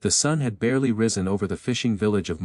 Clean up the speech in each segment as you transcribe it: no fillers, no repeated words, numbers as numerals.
The sun had barely risen over the fishing village of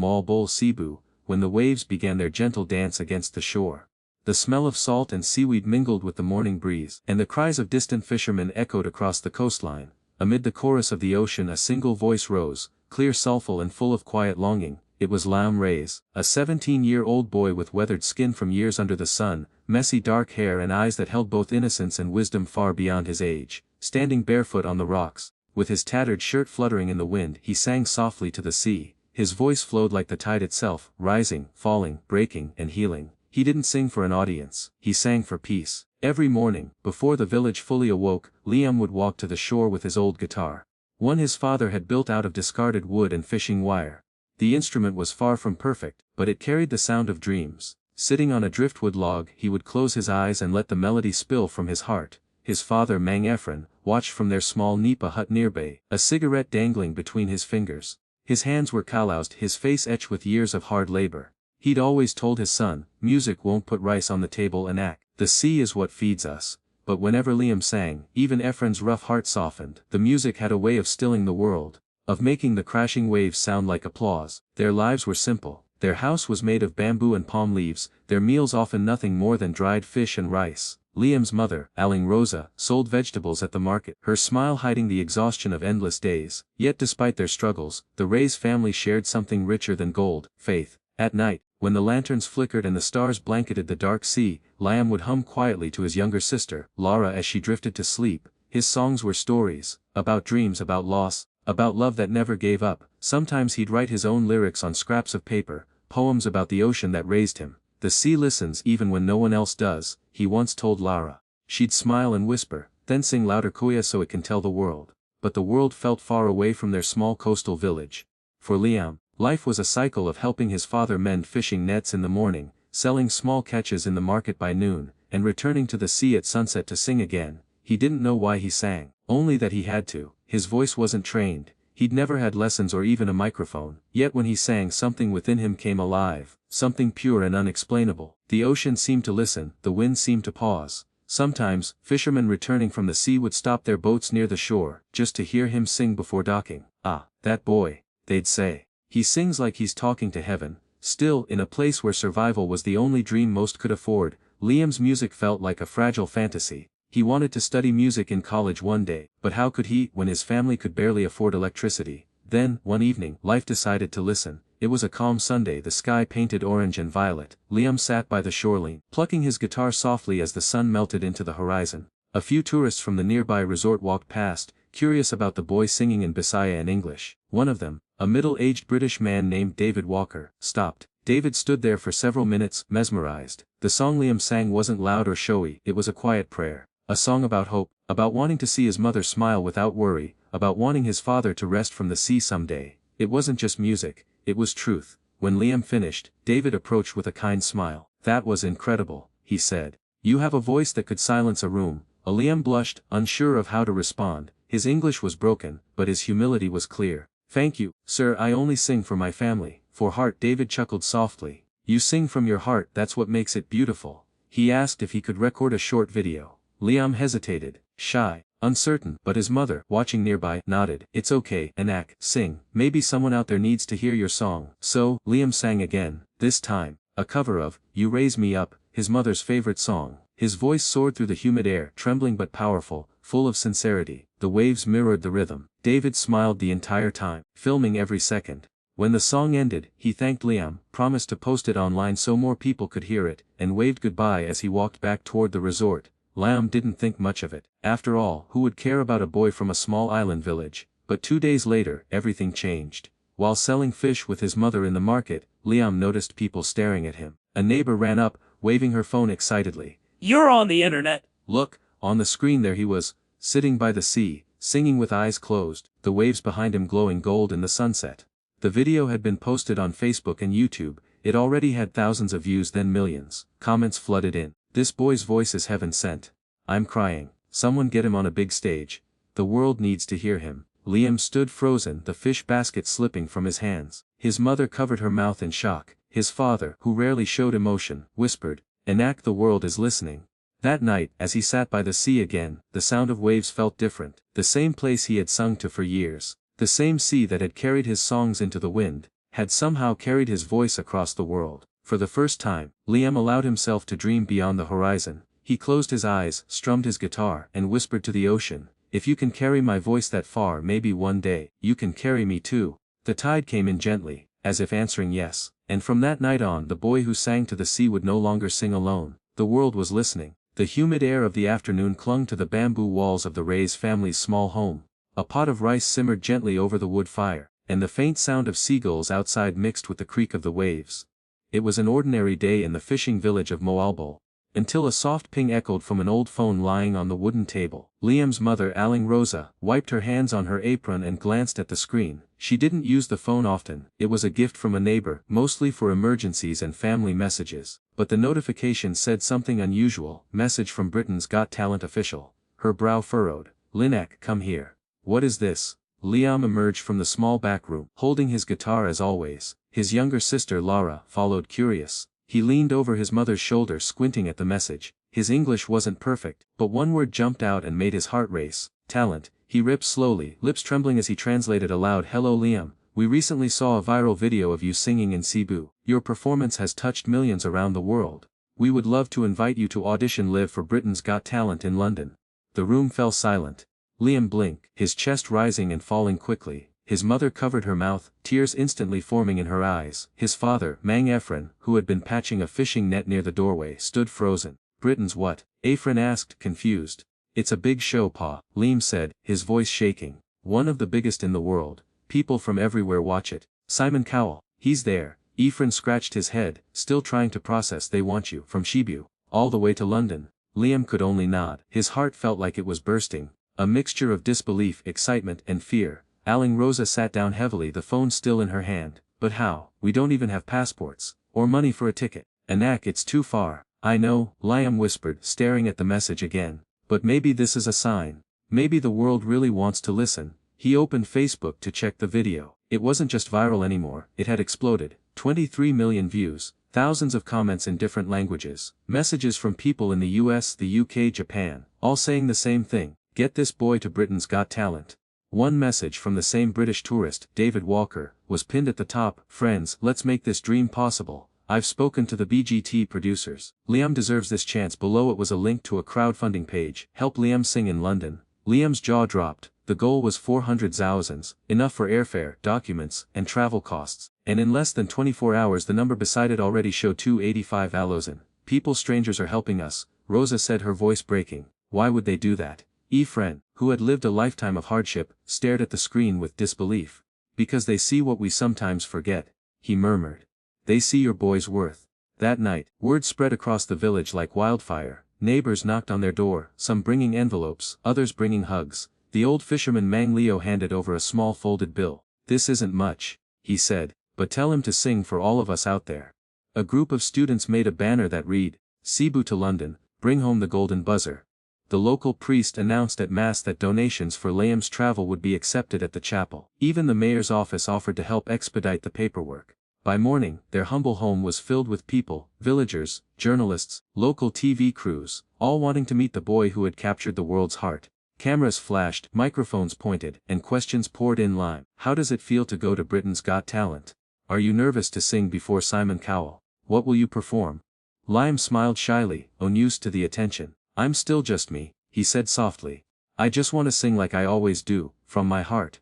Cebu, when the waves began their gentle dance against the shore. The smell of salt and seaweed mingled with the morning breeze, and the cries of distant fishermen echoed across the coastline. Amid the chorus of the ocean a single voice rose, clear, soulful and full of quiet longing. It was Liam Reyes, a 17-year-old boy with weathered skin from years under the sun, messy dark hair and eyes that held both innocence and wisdom far beyond his age. Standing barefoot on the rocks, with his tattered shirt fluttering in the wind, he sang softly to the sea. His voice flowed like the tide itself, rising, falling, breaking, and healing. He didn't sing for an audience, he sang for peace. Every morning, before the village fully awoke, Liam would walk to the shore with his old guitar. One his father had built out of discarded wood and fishing wire. The instrument was far from perfect, but it carried the sound of dreams. Sitting on a driftwood log, he would close his eyes and let the melody spill from his heart. His father, Mang Efren, watched from their small nipa hut nearby, a cigarette dangling between his fingers. His hands were calloused, his face etched with years of hard labor. He'd always told his son, music won't put rice on the table and act. The sea is what feeds us. But whenever Liam sang, even Efren's rough heart softened. The music had a way of stilling the world, of making the crashing waves sound like applause. Their lives were simple. Their house was made of bamboo and palm leaves, their meals often nothing more than dried fish and rice. Liam's mother, Aling Rosa, sold vegetables at the market, her smile hiding the exhaustion of endless days. Yet despite their struggles, the Reyes family shared something richer than gold, faith. At night, when the lanterns flickered and the stars blanketed the dark sea, Liam would hum quietly to his younger sister, Lara, as she drifted to sleep. His songs were stories, about dreams, about loss, about love that never gave up. Sometimes he'd write his own lyrics on scraps of paper, poems about the ocean that raised him. The sea listens even when no one else does, he once told Lara. She'd smile and whisper, then sing louder, Kuya, so it can tell the world. But the world felt far away from their small coastal village. For Liam, life was a cycle of helping his father mend fishing nets in the morning, selling small catches in the market by noon, and returning to the sea at sunset to sing again. He didn't know why he sang, only that he had to. His voice wasn't trained, he'd never had lessons or even a microphone. Yet when he sang, something within him came alive, something pure and unexplainable. The ocean seemed to listen, the wind seemed to pause. Sometimes, fishermen returning from the sea would stop their boats near the shore, just to hear him sing before docking. "Ah, that boy," they'd say. "He sings like he's talking to heaven." Still, in a place where survival was the only dream most could afford, Liam's music felt like a fragile fantasy. He wanted to study music in college one day, but how could he when his family could barely afford electricity? Then, one evening, life decided to listen. It was a calm Sunday, the sky painted orange and violet. Liam sat by the shoreline, plucking his guitar softly as the sun melted into the horizon. A few tourists from the nearby resort walked past, curious about the boy singing in Bisaya and English. One of them, a middle-aged British man named David Walker, stopped. David stood there for several minutes, mesmerized. The song Liam sang wasn't loud or showy, it was a quiet prayer. A song about hope, about wanting to see his mother smile without worry, about wanting his father to rest from the sea someday. It wasn't just music, it was truth. When Liam finished, David approached with a kind smile. "That was incredible," he said. "You have a voice that could silence a room." Liam blushed, unsure of how to respond. His English was broken, but his humility was clear. "Thank you, sir, I only sing for my family." "For heart," David chuckled softly. "You sing from your heart, that's what makes it beautiful." He asked if he could record a short video. Liam hesitated, shy, uncertain, but his mother, watching nearby, nodded. "It's okay, Anak, sing. Maybe someone out there needs to hear your song." So, Liam sang again, this time, a cover of "You Raise Me Up," his mother's favorite song. His voice soared through the humid air, trembling but powerful, full of sincerity. The waves mirrored the rhythm. David smiled the entire time, filming every second. When the song ended, he thanked Liam, promised to post it online so more people could hear it, and waved goodbye as he walked back toward the resort. Liam didn't think much of it. After all, who would care about a boy from a small island village? But 2 days later, everything changed. While selling fish with his mother in the market, Liam noticed people staring at him. A neighbor ran up, waving her phone excitedly. "You're on the internet!" Look, on the screen there he was, sitting by the sea, singing with eyes closed, the waves behind him glowing gold in the sunset. The video had been posted on Facebook and YouTube. It already had thousands of views, then millions. Comments flooded in. "This boy's voice is heaven sent. I'm crying. Someone get him on a big stage. The world needs to hear him." Liam stood frozen, the fish basket slipping from his hands. His mother covered her mouth in shock. His father, who rarely showed emotion, whispered, "Anak, the world is listening." That night, as he sat by the sea again, the sound of waves felt different. The same place he had sung to for years. The same sea that had carried his songs into the wind, had somehow carried his voice across the world. For the first time, Liam allowed himself to dream beyond the horizon. He closed his eyes, strummed his guitar, and whispered to the ocean, "If you can carry my voice that far, maybe one day, you can carry me too." The tide came in gently, as if answering yes, and from that night on the boy who sang to the sea would no longer sing alone. The world was listening. The humid air of the afternoon clung to the bamboo walls of the Ray's family's small home. A pot of rice simmered gently over the wood fire, and the faint sound of seagulls outside mixed with the creak of the waves. It was an ordinary day in the fishing village of Moalbol, until a soft ping echoed from an old phone lying on the wooden table. Liam's mother, Aling Rosa, wiped her hands on her apron and glanced at the screen. She didn't use the phone often. It was a gift from a neighbor, mostly for emergencies and family messages. But the notification said something unusual. Message from Britain's Got Talent official. Her brow furrowed. "Linak, come here." "What is this?" Liam emerged from the small back room, holding his guitar as always. His younger sister Lara followed, curious. He leaned over his mother's shoulder, squinting at the message. His English wasn't perfect, but one word jumped out and made his heart race. "Talent." He ripped slowly, lips trembling as he translated aloud. "Hello Liam, we recently saw a viral video of you singing in Cebu. Your performance has touched millions around the world. We would love to invite you to audition live for Britain's Got Talent in London." The room fell silent. Liam blinked, his chest rising and falling quickly. His mother covered her mouth, tears instantly forming in her eyes. His father, Mang Efren, who had been patching a fishing net near the doorway, stood frozen. "Britain's what?" Efren asked, confused. "It's a big show, Pa," Liam said, his voice shaking. "One of the biggest in the world. People from everywhere watch it. Simon Cowell, he's there." Efren scratched his head, still trying to process. "They want you, from Cebu, all the way to London." Liam could only nod. His heart felt like it was bursting. A mixture of disbelief, excitement, and fear. Aling Rosa sat down heavily, the phone still in her hand. "But how? We don't even have passports, or money for a ticket." "Anak, it's too far." "I know," Liam whispered, staring at the message again. "But maybe this is a sign. Maybe the world really wants to listen." He opened Facebook to check the video. It wasn't just viral anymore, it had exploded. 23 million views, thousands of comments in different languages, messages from people in the US, the UK, Japan, all saying the same thing: "Get this boy to Britain's Got Talent." One message from the same British tourist, David Walker, was pinned at the top: "Friends, let's make this dream possible. I've spoken to the BGT producers. Liam deserves this chance." Below it was a link to a crowdfunding page. "Help Liam sing in London." Liam's jaw dropped. The goal was 400 thousands, enough for airfare, documents, and travel costs. And in less than 24 hours the number beside it already showed 285,000. "People, strangers are helping us," Rosa said, her voice breaking. "Why would they do that?" Efren, who had lived a lifetime of hardship, stared at the screen with disbelief. "Because they see what we sometimes forget," he murmured. "They see your boy's worth." That night, word spread across the village like wildfire. Neighbors knocked on their door, some bringing envelopes, others bringing hugs. The old fisherman Mang Leo handed over a small folded bill. "This isn't much," he said, "but tell him to sing for all of us out there." A group of students made a banner that read, "Cebu to London, bring home the golden buzzer." The local priest announced at Mass that donations for Liam's travel would be accepted at the chapel. Even the mayor's office offered to help expedite the paperwork. By morning, their humble home was filled with people, villagers, journalists, local TV crews, all wanting to meet the boy who had captured the world's heart. Cameras flashed, microphones pointed, and questions poured in line. "How does it feel to go to Britain's Got Talent? Are you nervous to sing before Simon Cowell? What will you perform?" Liam smiled shyly, unused to the attention. "I'm still just me," he said softly. "I just want to sing like I always do, from my heart."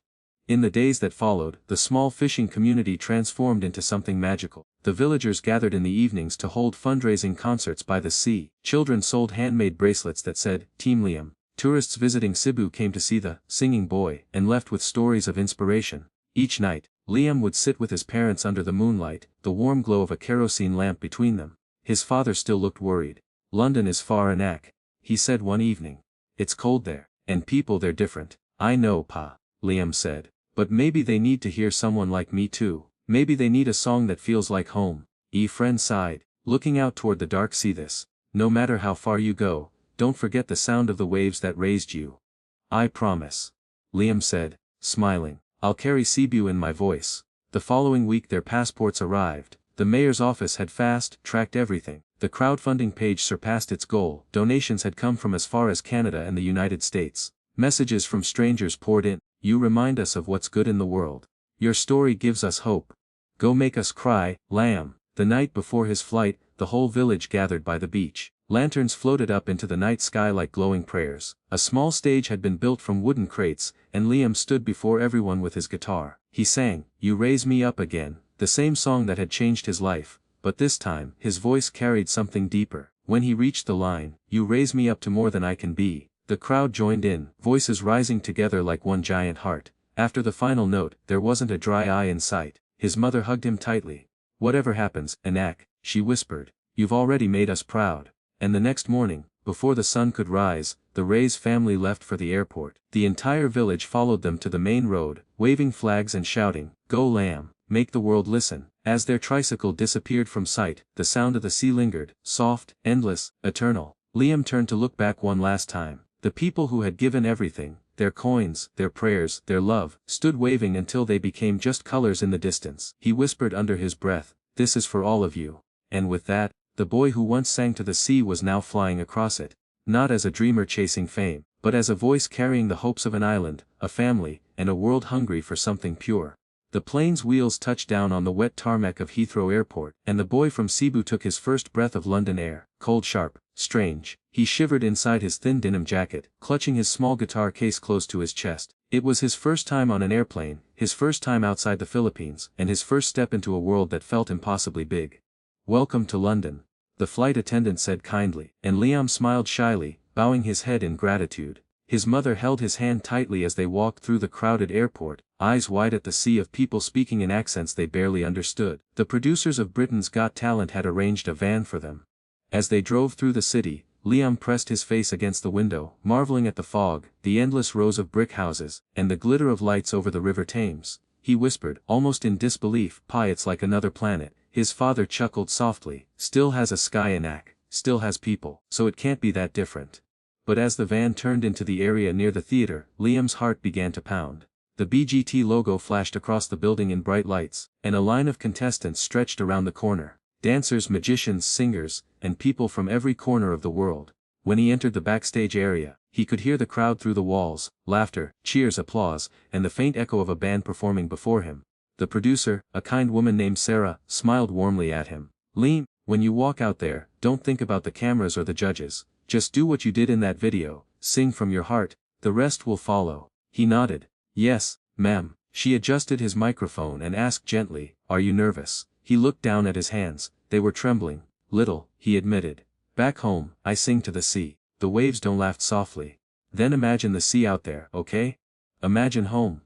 In the days that followed, the small fishing community transformed into something magical. The villagers gathered in the evenings to hold fundraising concerts by the sea. Children sold handmade bracelets that said, "Team Liam." Tourists visiting Cebu came to see the singing boy and left with stories of inspiration. Each night, Liam would sit with his parents under the moonlight, the warm glow of a kerosene lamp between them. His father still looked worried. "London is far, Anak," he said one evening. "It's cold there, and people they're different." "I know, Pa," Liam said. "But maybe they need to hear someone like me too. Maybe they need a song that feels like home." Efren sighed, looking out toward the dark sea. "This, no matter how far you go, don't forget the sound of the waves that raised you." "I promise," Liam said, smiling. "I'll carry Cebu in my voice." The following week their passports arrived. The mayor's office had fast-tracked everything. The crowdfunding page surpassed its goal. Donations had come from as far as Canada and the United States. Messages from strangers poured in. You remind us of what's good in the world. Your story gives us hope. Go make us cry, lamb. The night before his flight, the whole village gathered by the beach. Lanterns floated up into the night sky like glowing prayers. A small stage had been built from wooden crates, and Liam stood before everyone with his guitar. He sang, "You Raise Me Up Again," the same song that had changed his life, but this time, his voice carried something deeper. When he reached the line, "You raise me up to more than I can be," the crowd joined in, voices rising together like one giant heart. After the final note, there wasn't a dry eye in sight. His mother hugged him tightly. "Whatever happens, Anak," she whispered, "you've already made us proud." And the next morning, before the sun could rise, the Ray's family left for the airport. The entire village followed them to the main road, waving flags and shouting, "Go Lamb, make the world listen." As their tricycle disappeared from sight, the sound of the sea lingered, soft, endless, eternal. Liam turned to look back one last time. The people who had given everything, their coins, their prayers, their love, stood waving until they became just colors in the distance. He whispered under his breath, "This is for all of you." And with that, the boy who once sang to the sea was now flying across it, not as a dreamer chasing fame, but as a voice carrying the hopes of an island, a family, and a world hungry for something pure. The plane's wheels touched down on the wet tarmac of Heathrow Airport, and the boy from Cebu took his first breath of London air, cold, sharp, strange. He shivered inside his thin denim jacket, clutching his small guitar case close to his chest. It was his first time on an airplane, his first time outside the Philippines, and his first step into a world that felt impossibly big. "Welcome to London," the flight attendant said kindly, and Liam smiled shyly, bowing his head in gratitude. His mother held his hand tightly as they walked through the crowded airport, eyes wide at the sea of people speaking in accents they barely understood. The producers of Britain's Got Talent had arranged a van for them. As they drove through the city, Liam pressed his face against the window, marveling at the fog, the endless rows of brick houses, and the glitter of lights over the River Thames. He whispered, almost in disbelief, "Pi, it's like another planet." His father chuckled softly, "Still has a sky, Anak, still has people, so it can't be that different." But as the van turned into the area near the theater, Liam's heart began to pound. The BGT logo flashed across the building in bright lights, and a line of contestants stretched around the corner. Dancers, magicians, singers, and people from every corner of the world. When he entered the backstage area, he could hear the crowd through the walls, laughter, cheers, applause, and the faint echo of a band performing before him. The producer, a kind woman named Sarah, smiled warmly at him. "Liam, when you walk out there, don't think about the cameras or the judges. Just do what you did in that video, sing from your heart, the rest will follow." He nodded. "Yes, ma'am." She adjusted his microphone and asked gently, "Are you nervous?" He looked down at his hands, they were trembling. "Little," he admitted. "Back home, I sing to the sea. The waves don't laugh softly. Then imagine the sea out there, okay? Imagine home."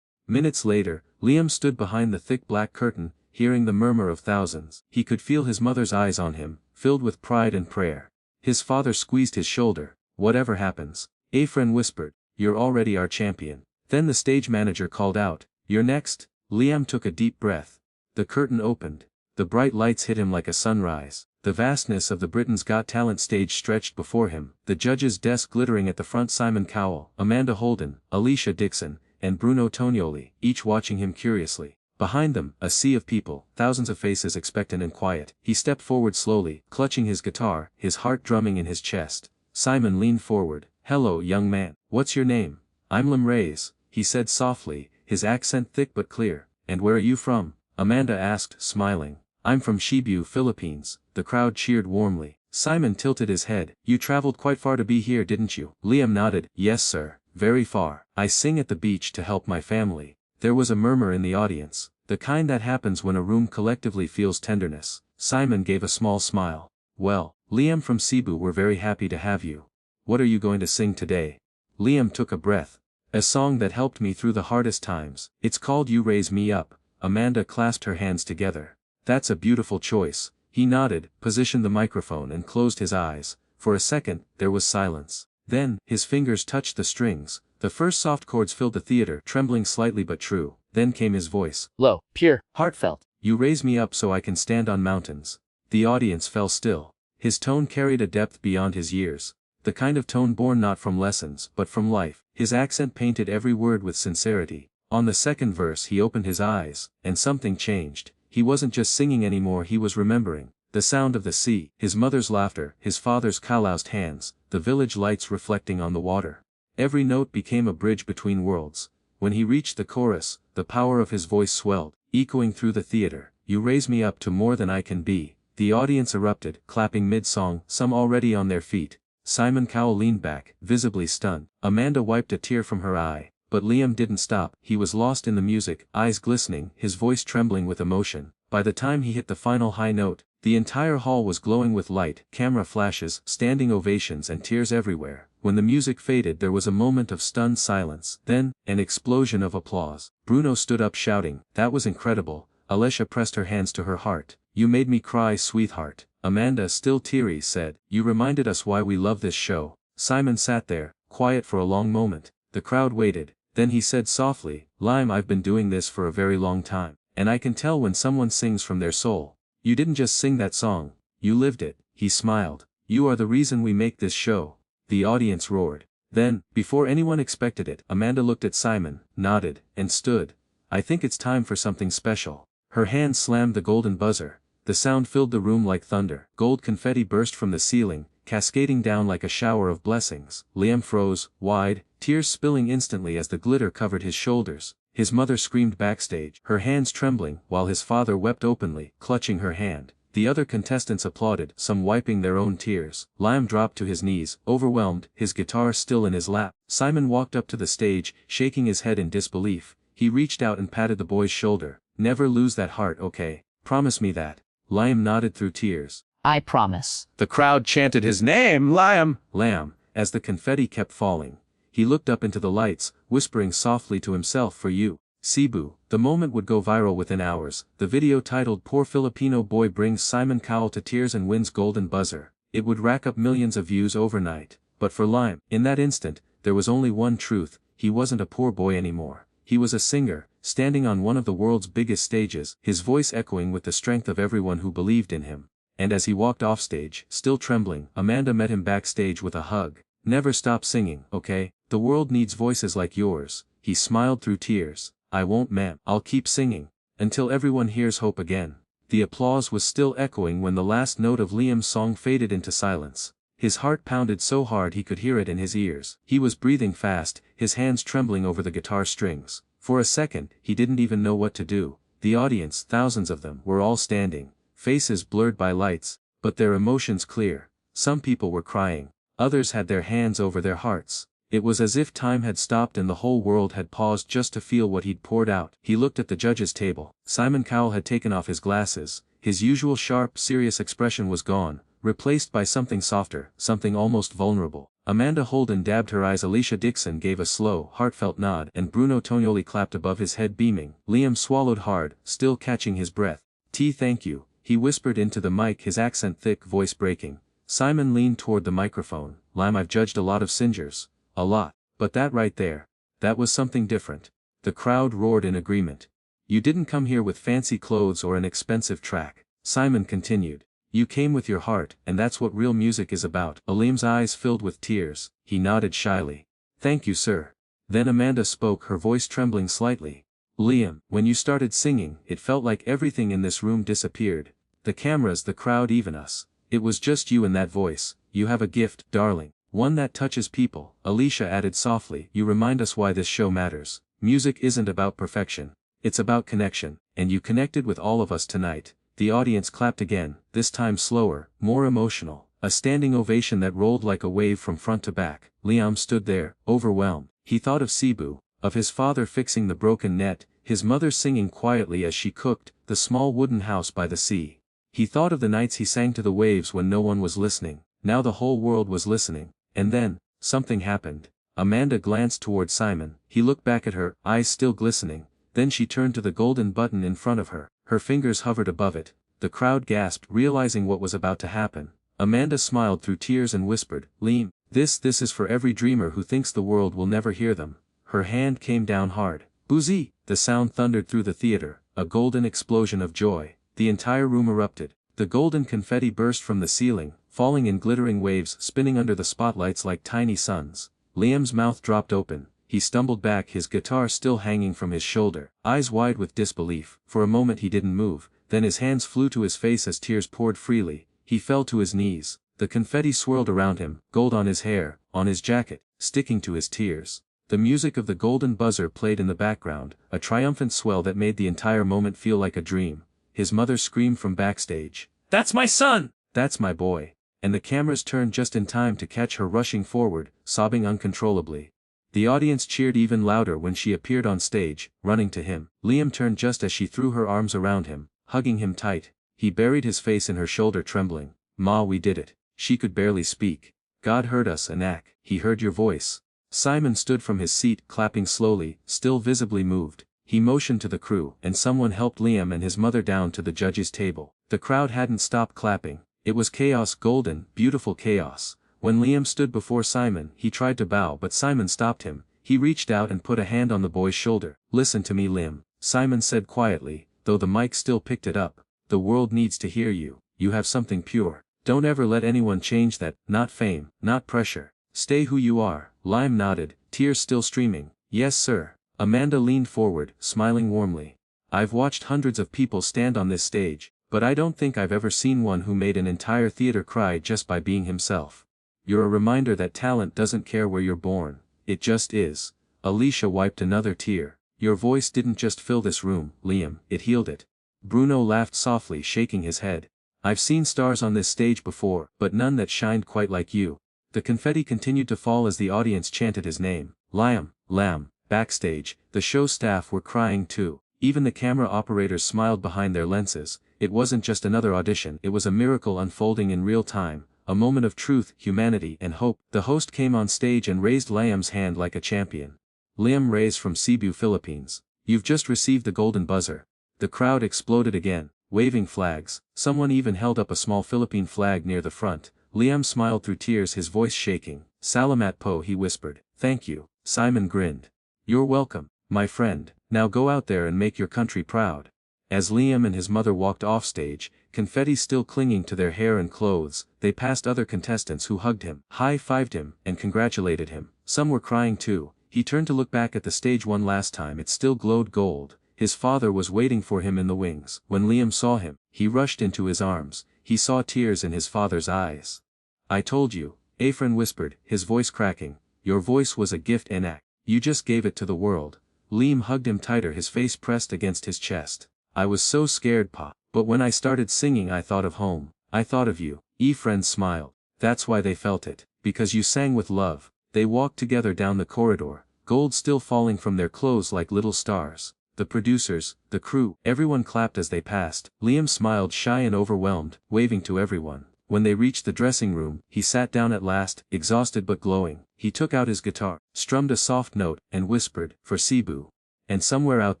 Minutes later, Liam stood behind the thick black curtain, hearing the murmur of thousands. He could feel his mother's eyes on him, filled with pride and prayer. His father squeezed his shoulder. "Whatever happens," Efren whispered, "you're already our champion." Then the stage manager called out, "You're next." Liam took a deep breath. The curtain opened. The bright lights hit him like a sunrise. The vastness of the Britain's Got Talent stage stretched before him, the judge's desk glittering at the front. Simon Cowell, Amanda Holden, Alicia Dixon, and Bruno Tonioli, each watching him curiously. Behind them, a sea of people, thousands of faces expectant and quiet. He stepped forward slowly, clutching his guitar, his heart drumming in his chest. Simon leaned forward. "Hello, young man. What's your name?" "I'm Lim Reyes," he said softly, his accent thick but clear. "And where are you from?" Amanda asked, smiling. "I'm from Cebu, Philippines." The crowd cheered warmly. Simon tilted his head. "You traveled quite far to be here, didn't you?" Liam nodded. "Yes, sir, very far. I sing at the beach to help my family." There was a murmur in the audience, the kind that happens when a room collectively feels tenderness. Simon gave a small smile. "Well, Liam from Cebu, we're very happy to have you. What are you going to sing today?" Liam took a breath. "A song that helped me through the hardest times. It's called You Raise Me Up." Amanda clasped her hands together. "That's a beautiful choice." He nodded, positioned the microphone and closed his eyes. For a second, there was silence. Then, his fingers touched the strings. The first soft chords filled the theater, trembling slightly but true. Then came his voice. Low, pure, heartfelt. "You raise me up so I can stand on mountains." The audience fell still. His tone carried a depth beyond his years. The kind of tone born not from lessons, but from life. His accent painted every word with sincerity. On the second verse he opened his eyes, and something changed. He wasn't just singing anymore, he was remembering. The sound of the sea, his mother's laughter, his father's calloused hands, the village lights reflecting on the water. Every note became a bridge between worlds. When he reached the chorus, the power of his voice swelled, echoing through the theater. You raise me up to more than I can be. The audience erupted, clapping mid-song, some already on their feet. Simon Cowell leaned back, visibly stunned. Amanda wiped a tear from her eye, but Liam didn't stop. He was lost in the music, eyes glistening, his voice trembling with emotion. By the time he hit the final high note, the entire hall was glowing with light, camera flashes, standing ovations and tears everywhere. When the music faded there was a moment of stunned silence, then, an explosion of applause. Bruno stood up shouting, "That was incredible." Alicia pressed her hands to her heart. "You made me cry, sweetheart." Amanda, still teary, said, "You reminded us why we love this show." Simon sat there, quiet for a long moment. The crowd waited. Then he said softly, "Lime, I've been doing this for a very long time, and I can tell when someone sings from their soul. You didn't just sing that song, you lived it." He smiled. "You are the reason we make this show." The audience roared. Then, before anyone expected it, Amanda looked at Simon, nodded, and stood. "I think it's time for something special." Her hand slammed the golden buzzer. The sound filled the room like thunder. Gold confetti burst from the ceiling, cascading down like a shower of blessings. Liam froze, wide, tears spilling instantly as the glitter covered his shoulders. His mother screamed backstage, her hands trembling, while his father wept openly, clutching her hand. The other contestants applauded, some wiping their own tears. Liam dropped to his knees, overwhelmed, his guitar still in his lap. Simon walked up to the stage, shaking his head in disbelief. He reached out and patted the boy's shoulder. "Never lose that heart, okay? Promise me that." Liam nodded through tears. "I promise." The crowd chanted his name, Liam, Lamb, as the confetti kept falling. He looked up into the lights, whispering softly to himself, "For you, Cebu." The moment would go viral within hours. The video titled "Poor Filipino Boy Brings Simon Cowell to Tears and Wins Golden Buzzer." It would rack up millions of views overnight. But for Lime, in that instant, there was only one truth: he wasn't a poor boy anymore. He was a singer, standing on one of the world's biggest stages, his voice echoing with the strength of everyone who believed in him. And as he walked offstage, still trembling, Amanda met him backstage with a hug. "Never stop singing, okay? The world needs voices like yours." He smiled through tears. "I won't, ma'am. I'll keep singing. Until everyone hears hope again." The applause was still echoing when the last note of Liam's song faded into silence. His heart pounded so hard he could hear it in his ears. He was breathing fast, his hands trembling over the guitar strings. For a second, he didn't even know what to do. The audience, thousands of them, were all standing, faces blurred by lights, but their emotions clear. Some people were crying. Others had their hands over their hearts. It was as if time had stopped and the whole world had paused just to feel what he'd poured out. He looked at the judges' table. Simon Cowell had taken off his glasses. His usual sharp, serious expression was gone, replaced by something softer, something almost vulnerable. Amanda Holden dabbed her eyes. Alicia Dixon gave a slow, heartfelt nod, and Bruno Tonioli clapped above his head, beaming. Liam swallowed hard, still catching his breath. "Thank you," he whispered into the mic, his accent thick, voice breaking. Simon leaned toward the microphone. "Lime, I've judged a lot of singers. A lot. But that right there, that was something different." The crowd roared in agreement. "You didn't come here with fancy clothes or an expensive track," Simon continued. "You came with your heart, and that's what real music is about." Liam's eyes filled with tears. He nodded shyly. "Thank you, sir." Then Amanda spoke, her voice trembling slightly. "Liam, when you started singing, it felt like everything in this room disappeared. The cameras, the crowd, even us. It was just you and that voice. You have a gift, darling. One that touches people." Alicia added softly, "You remind us why this show matters. Music isn't about perfection. It's about connection, and you connected with all of us tonight." The audience clapped again, this time slower, more emotional. A standing ovation that rolled like a wave from front to back. Liam stood there, overwhelmed. He thought of Cebu, of his father fixing the broken net, his mother singing quietly as she cooked, the small wooden house by the sea. He thought of the nights he sang to the waves when no one was listening. Now the whole world was listening. And then, something happened. Amanda glanced toward Simon. He looked back at her, eyes still glistening. Then she turned to the golden button in front of her. Her fingers hovered above it. The crowd gasped, realizing what was about to happen. Amanda smiled through tears and whispered, "Liam, this is for every dreamer who thinks the world will never hear them." Her hand came down hard. "Boozy!" The sound thundered through the theater, a golden explosion of joy. The entire room erupted. The golden confetti burst from the ceiling, falling in glittering waves, spinning under the spotlights like tiny suns. Liam's mouth dropped open. He stumbled back, his guitar still hanging from his shoulder, eyes wide with disbelief. For a moment he didn't move, then his hands flew to his face as tears poured freely. He fell to his knees. The confetti swirled around him, gold on his hair, on his jacket, sticking to his tears. The music of the golden buzzer played in the background, a triumphant swell that made the entire moment feel like a dream. His mother screamed from backstage, "That's my son! That's my boy!" And the cameras turned just in time to catch her rushing forward, sobbing uncontrollably. The audience cheered even louder when she appeared on stage, running to him. Liam turned just as she threw her arms around him, hugging him tight. He buried his face in her shoulder trembling. "Ma, we did it." She could barely speak. "God heard us, Anak. He heard your voice." Simon stood from his seat, clapping slowly, still visibly moved. He motioned to the crew, and someone helped Liam and his mother down to the judges' table. The crowd hadn't stopped clapping. It was chaos, golden, beautiful chaos. When Liam stood before Simon, he tried to bow, but Simon stopped him. He reached out and put a hand on the boy's shoulder. "Listen to me, Liam," Simon said quietly, though the mic still picked it up. "The world needs to hear you. You have something pure. Don't ever let anyone change that, not fame, not pressure. Stay who you are." Liam nodded, tears still streaming. "Yes, sir." Amanda leaned forward, smiling warmly. "I've watched hundreds of people stand on this stage, but I don't think I've ever seen one who made an entire theater cry just by being himself. You're a reminder that talent doesn't care where you're born, it just is." Alicia wiped another tear. "Your voice didn't just fill this room, Liam, it healed it." Bruno laughed softly, shaking his head. "I've seen stars on this stage before, but none that shined quite like you." The confetti continued to fall as the audience chanted his name. Liam, Lamb. Backstage, the show staff were crying too. Even the camera operators smiled behind their lenses. It wasn't just another audition, it was a miracle unfolding in real time, a moment of truth, humanity and hope. The host came on stage and raised Liam's hand like a champion. "Liam Reyes from Cebu, Philippines. You've just received the golden buzzer." The crowd exploded again, waving flags. Someone even held up a small Philippine flag near the front. Liam smiled through tears, his voice shaking. "Salamat po," he whispered. "Thank you." Simon grinned. "You're welcome, my friend. Now go out there and make your country proud." As Liam and his mother walked offstage, confetti still clinging to their hair and clothes, they passed other contestants who hugged him, high-fived him, and congratulated him. Some were crying too. He turned to look back at the stage one last time. It still glowed gold. His father was waiting for him in the wings. When Liam saw him, he rushed into his arms. He saw tears in his father's eyes. "I told you," Efren whispered, his voice cracking. "Your voice was a gift, Anak. You just gave it to the world." Liam hugged him tighter, his face pressed against his chest. "I was so scared, Pa. But when I started singing I thought of home. I thought of you." Efren smiled. "That's why they felt it. Because you sang with love." They walked together down the corridor, gold still falling from their clothes like little stars. The producers, the crew, everyone clapped as they passed. Liam smiled, shy and overwhelmed, waving to everyone. When they reached the dressing room, he sat down at last, exhausted but glowing. He took out his guitar, strummed a soft note, and whispered, "For Cebu." And somewhere out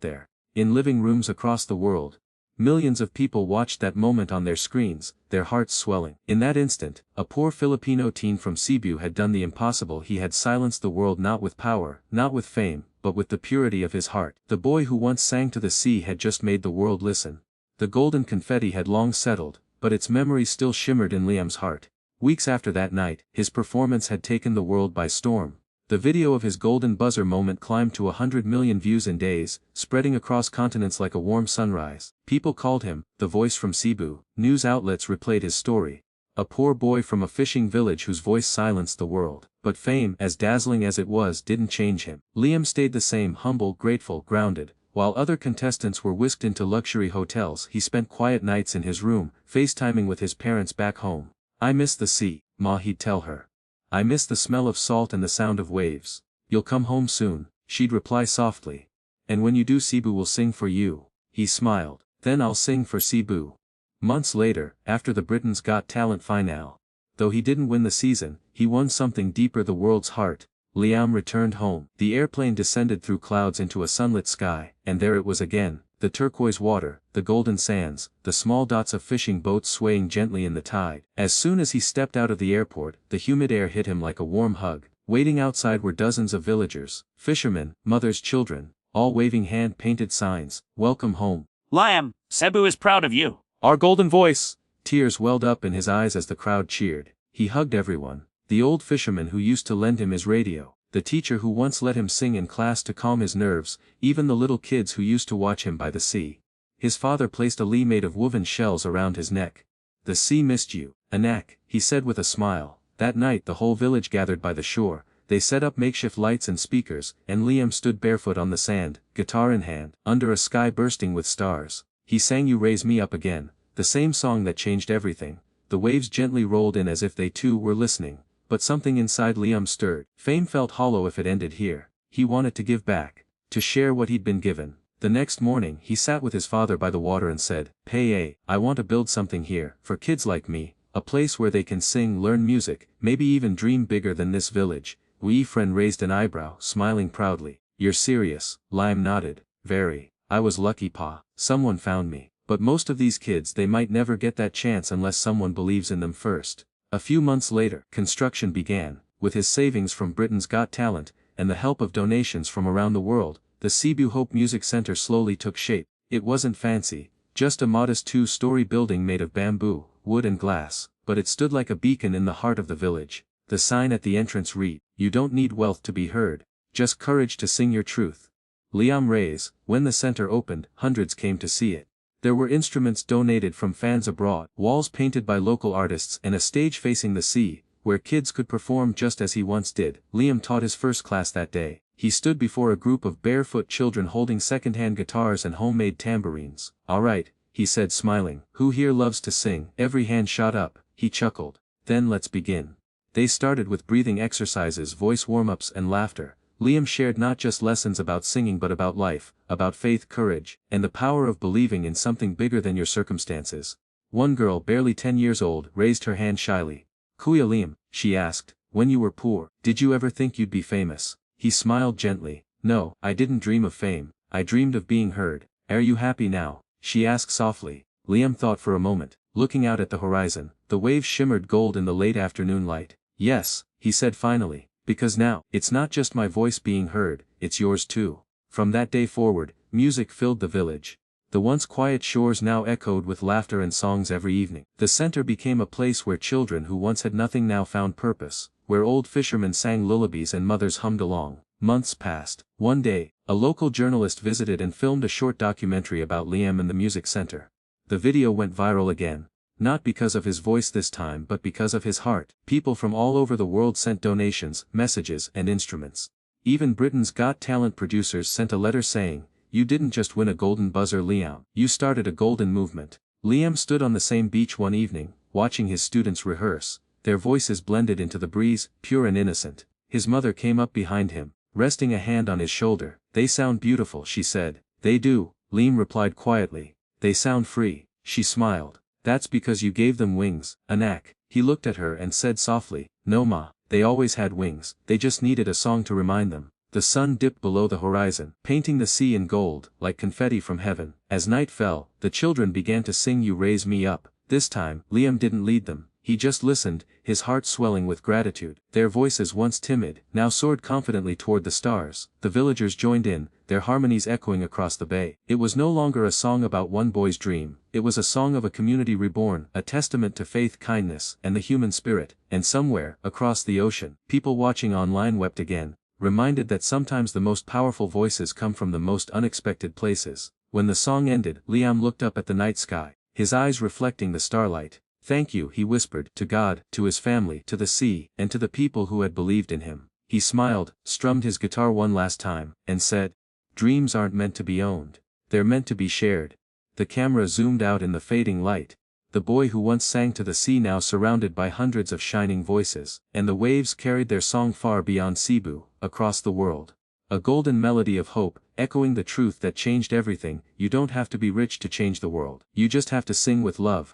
there, in living rooms across the world, millions of people watched that moment on their screens, their hearts swelling. In that instant, a poor Filipino teen from Cebu had done the impossible. He had silenced the world not with power, not with fame, but with the purity of his heart. The boy who once sang to the sea had just made the world listen. The golden confetti had long settled, but its memory still shimmered in Liam's heart. Weeks after that night, his performance had taken the world by storm. The video of his golden buzzer moment climbed to 100 million views in days, spreading across continents like a warm sunrise. People called him the voice from Cebu. News outlets replayed his story. A poor boy from a fishing village whose voice silenced the world. But fame, as dazzling as it was, didn't change him. Liam stayed the same, humble, grateful, grounded. While other contestants were whisked into luxury hotels, he spent quiet nights in his room, FaceTiming with his parents back home. "I miss the sea, Ma," he'd tell her. "I miss the smell of salt and the sound of waves." "You'll come home soon," she'd reply softly. "And when you do, Cebu will sing for you." He smiled. "Then I'll sing for Cebu." Months later, after the Britain's Got Talent finale, though he didn't win the season, he won something deeper, the world's heart. Liam returned home. The airplane descended through clouds into a sunlit sky, and there it was again, the turquoise water, the golden sands, the small dots of fishing boats swaying gently in the tide. As soon as he stepped out of the airport, the humid air hit him like a warm hug. Waiting outside were dozens of villagers, fishermen, mothers, children, all waving hand-painted signs, "Welcome home." "Liam, Cebu is proud of you." "Our golden voice!" Tears welled up in his eyes as the crowd cheered. He hugged everyone. The old fisherman who used to lend him his radio, the teacher who once let him sing in class to calm his nerves, even the little kids who used to watch him by the sea. His father placed a lei made of woven shells around his neck. "The sea missed you, Anak," he said with a smile. That night the whole village gathered by the shore. They set up makeshift lights and speakers, and Liam stood barefoot on the sand, guitar in hand, under a sky bursting with stars. He sang You Raise Me Up Again, the same song that changed everything. The waves gently rolled in as if they too were listening, but something inside Liam stirred. Fame felt hollow if it ended here. He wanted to give back, to share what he'd been given. The next morning he sat with his father by the water and said, "Hey, I want to build something here, for kids like me, a place where they can sing, learn music, maybe even dream bigger than this village." Friend raised an eyebrow, smiling proudly. "You're serious?" Liam nodded. "Very. I was lucky, Pa. Someone found me. But most of these kids, they might never get that chance unless someone believes in them first." A few months later, construction began. With his savings from Britain's Got Talent, and the help of donations from around the world, the Cebu Hope Music Center slowly took shape. It wasn't fancy, just a modest 2-story building made of bamboo, wood and glass, but it stood like a beacon in the heart of the village. The sign at the entrance read, "You don't need wealth to be heard, just courage to sing your truth." Liam Reyes. When the center opened, hundreds came to see it. There were instruments donated from fans abroad, walls painted by local artists, and a stage facing the sea, where kids could perform just as he once did. Liam taught his first class that day. He stood before a group of barefoot children holding second-hand guitars and homemade tambourines. "All right," he said smiling. "Who here loves to sing?" Every hand shot up. He chuckled. "Then let's begin." They started with breathing exercises, voice warm-ups and laughter. Liam shared not just lessons about singing but about life, about faith, courage, and the power of believing in something bigger than your circumstances. One girl, barely 10 years old, raised her hand shyly. "Kuya Liam," she asked, "when you were poor, did you ever think you'd be famous?" He smiled gently. "No, I didn't dream of fame, I dreamed of being heard." "Are you happy now?" she asked softly. Liam thought for a moment, looking out at the horizon. The waves shimmered gold in the late afternoon light. "Yes," he said finally. "Because now, it's not just my voice being heard, it's yours too." From that day forward, music filled the village. The once quiet shores now echoed with laughter and songs every evening. The center became a place where children who once had nothing now found purpose, where old fishermen sang lullabies and mothers hummed along. Months passed. One day, a local journalist visited and filmed a short documentary about Liam and the music center. The video went viral again. Not because of his voice this time but because of his heart. People from all over the world sent donations, messages, and instruments. Even Britain's Got Talent producers sent a letter saying, "You didn't just win a golden buzzer, Liam. You started a golden movement." Liam stood on the same beach one evening, watching his students rehearse. Their voices blended into the breeze, pure and innocent. His mother came up behind him, resting a hand on his shoulder. "They sound beautiful," she said. "They do," Liam replied quietly. "They sound free." She smiled. "That's because you gave them wings, a knack." He looked at her and said softly, "No ma, they always had wings, they just needed a song to remind them." The sun dipped below the horizon, painting the sea in gold, like confetti from heaven. As night fell, the children began to sing You Raise Me Up. This time, Liam didn't lead them. He just listened, his heart swelling with gratitude. Their voices, once timid, now soared confidently toward the stars. The villagers joined in, their harmonies echoing across the bay. It was no longer a song about one boy's dream, it was a song of a community reborn, a testament to faith, kindness, and the human spirit. And somewhere, across the ocean, people watching online wept again, reminded that sometimes the most powerful voices come from the most unexpected places. When the song ended, Liam looked up at the night sky, his eyes reflecting the starlight. "Thank you," he whispered, to God, to his family, to the sea, and to the people who had believed in him. He smiled, strummed his guitar one last time, and said, "Dreams aren't meant to be owned. They're meant to be shared." The camera zoomed out in the fading light. The boy who once sang to the sea now surrounded by hundreds of shining voices, and the waves carried their song far beyond Cebu, across the world. A golden melody of hope, echoing the truth that changed everything. You don't have to be rich to change the world. You just have to sing with love,